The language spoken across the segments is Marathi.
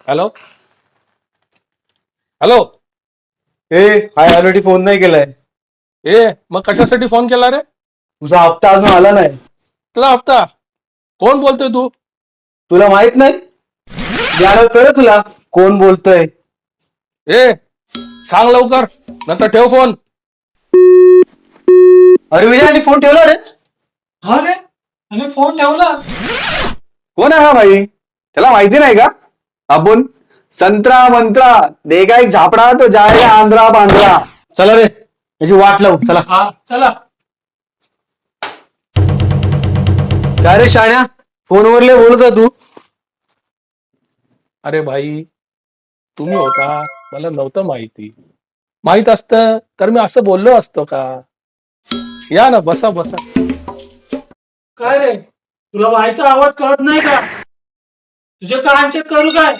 Hello hello. ए हाय ऑलरेडी फोन नाही केलाय. मग कशासाठी फोन केला रे? तुझा हप्ता अजून आला नाही. तुला हप्ता? कोण बोलतोय तू? तुला माहित नाही? यार कळ तुला कोण बोलतोय. सांग लवकर, नंतर ठेव फोन. अरे विजयाने फोन ठेवला रे. हा रे, आणि फोन ठेवला. कोण आहे हा भाई? त्याला माहिती नाही का? आपण संत्रा मंत्रा देगा एक झापडा तो जायगा आंध्रा बांद्रा. चला रे, याची वाट लावू. चला. हा चला. काय रे शाण्या, फोनवरले बोलत होता तू? अरे भाई, तुम्ही होता, मला नव्हतं माहिती. माहित असतं तर मी असं बोललो असतो का? या ना, बसा बसा. काय रे, तुला व्हायचा आवाज कळत नाही का? तुझे कान चेक करू काय?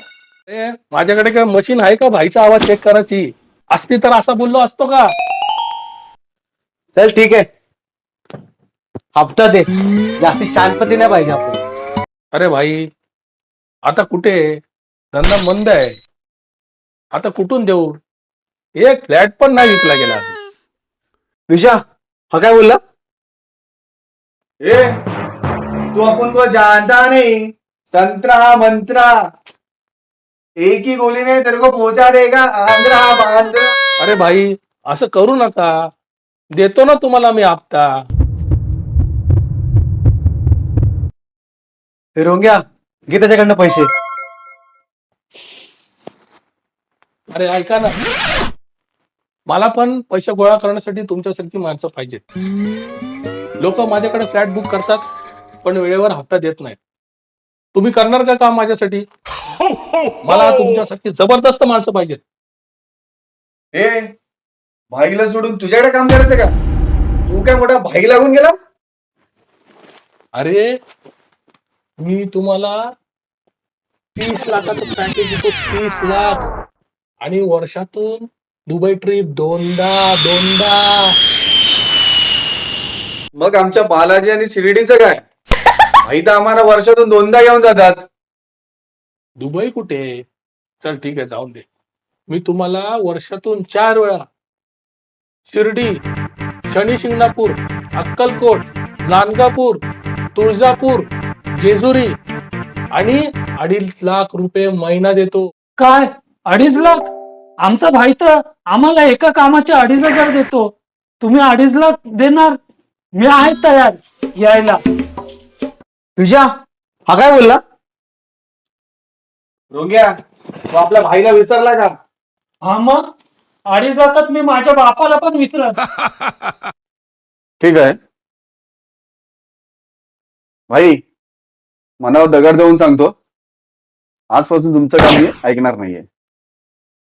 माझ्याकडे काय मशीन आहे का भाईचा आवाज चेक करायची? असती तर असा बोललो असतो का? चल ठीक आहे, हप्ता दे. जास्ती शांतपती नाही पाहिजे आपण. अरे भाई, आता कुठे धंदा मंद आहे, आता कुठून देऊ? एक फ्लॅट पण नाही विकला गेला. विशा, हा काय बोलला? तू अपन को जानता नहीं. संतरा मंत्रा एक ही गोली ने तेरे को पहुंचा देगा आंध्रा बांद्रा. अरे भाई, असं करू नका. देतो ना तुम्हाला मी हप्ता. रोंग्या, घे त्याच्याकडनं पैसे. अरे ऐका ना, मला पण पैसे गोळा करण्यासाठी तुमच्यासारखी माणसं पाहिजेत. लोक माझ्याकडे फ्लॅट बुक करतात पण वेळेवर हप्ता देत नाहीत. तुम्ही करणार का काम माझ्यासाठी? मला तुमच्यासाठी जबरदस्त माणसं पाहिजेत. भाईला सोडून तुझ्याकडे काम करायचं का? तू काय मोठा भाई लागून गेला? अरे, मी तुम्हाला 30 लाखाचं पॅकेज देतो. 30 लाख, आणि वर्षातून दुबई ट्रिप दोनदा. मग आमच्या बालाजी आणि शिर्डीचं काय? भाई तर आम्हाला वर्षातून 2दा घेऊन जातात. दुबई कुठे? चल ठीक आहे, जाऊन दे. मी तुम्हाला वर्षातून 4 वेळा शिर्डी, शनी शिंगणापूर, अक्कलकोट, गाणगापूर, तुळजापूर, जेजुरी आणि 2.5 लाख रुपये महिना देतो. काय 2.5 लाख? आमचा भाई तर आम्हाला एका कामाचे 2,500 देतो. तुम्ही 2.5 लाख देणार? मी आहे तयार यायला. विशा, हा काय बोलला? रोंग्या, तू आपल्या भाईला विसरला का? हा मग 2.5 लाखात मी माझ्या बापाला पण विसरत. ठीक आहे भाई, मनावर दगड देऊन सांगतो, आजपासून तुमचं काम मी ऐकणार नाहीये.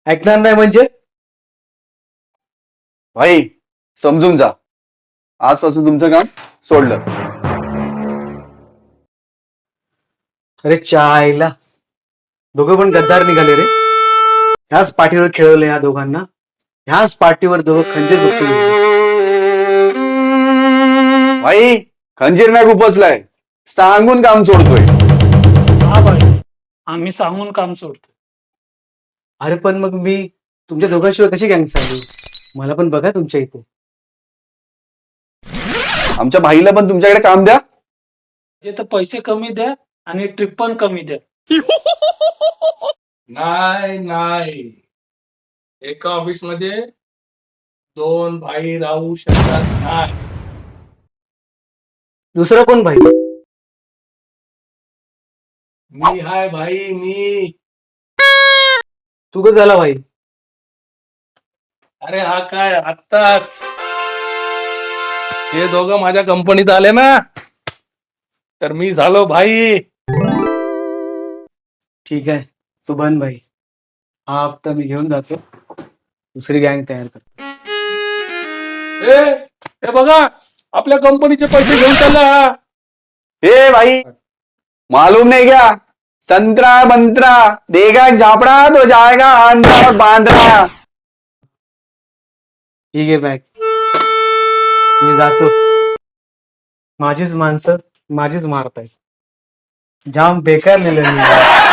ऐकणार नाही म्हणजे? भाई समजून जा, आजपासून तुमचं काम सोडलं. अरे चायला, दोघं पण गद्दार निघाले रे. ह्याच पाठीवर खेळवले या दोघांना. ह्याच पाठीवर दोघं खंजीर बसून गेले. भाई खंजीर नाही खुपसलाय, सांगून काम सोडतोय. हा भाई, आम्ही सांगून काम सोडतो. अरे पण मग मी तुमच्या दोघांशिवाय कशी गँग चालू? मला पण बघा तुमच्या इथे. आमच्या भाईला पण तुमच्याकडे काम द्या. जे तर पैसे कमी द्या आणि ट्रिप पण कमी द्या. नाही, एका ऑफिस मध्ये 2 भाई राहू शकतात नाही. दुसरं कोण भाई? मी हाय भाई, मी. तू कधी झाला भाई? अरे हा काय, आत्ताच हे दोघं माझ्या कंपनीत आले ना, तर मी झालो भाई. ठीक आहे, तू बन भाई. हा हप्ता मी घेऊन जातो, दुसरी गँग तयार करतो. हे बघा, आपल्या कंपनीचे पैसे घेऊन चालला हा. ए भाई, मालूम नहीं क्या? संतरा मंत्रा देगा एक झापड़ा तो जाएगा आंध्रा बांद्रा. ठीक आहे बॅग, मी जातो. माझीच माणसं माझीच मारतायत. जाम बेकार नेलं मी.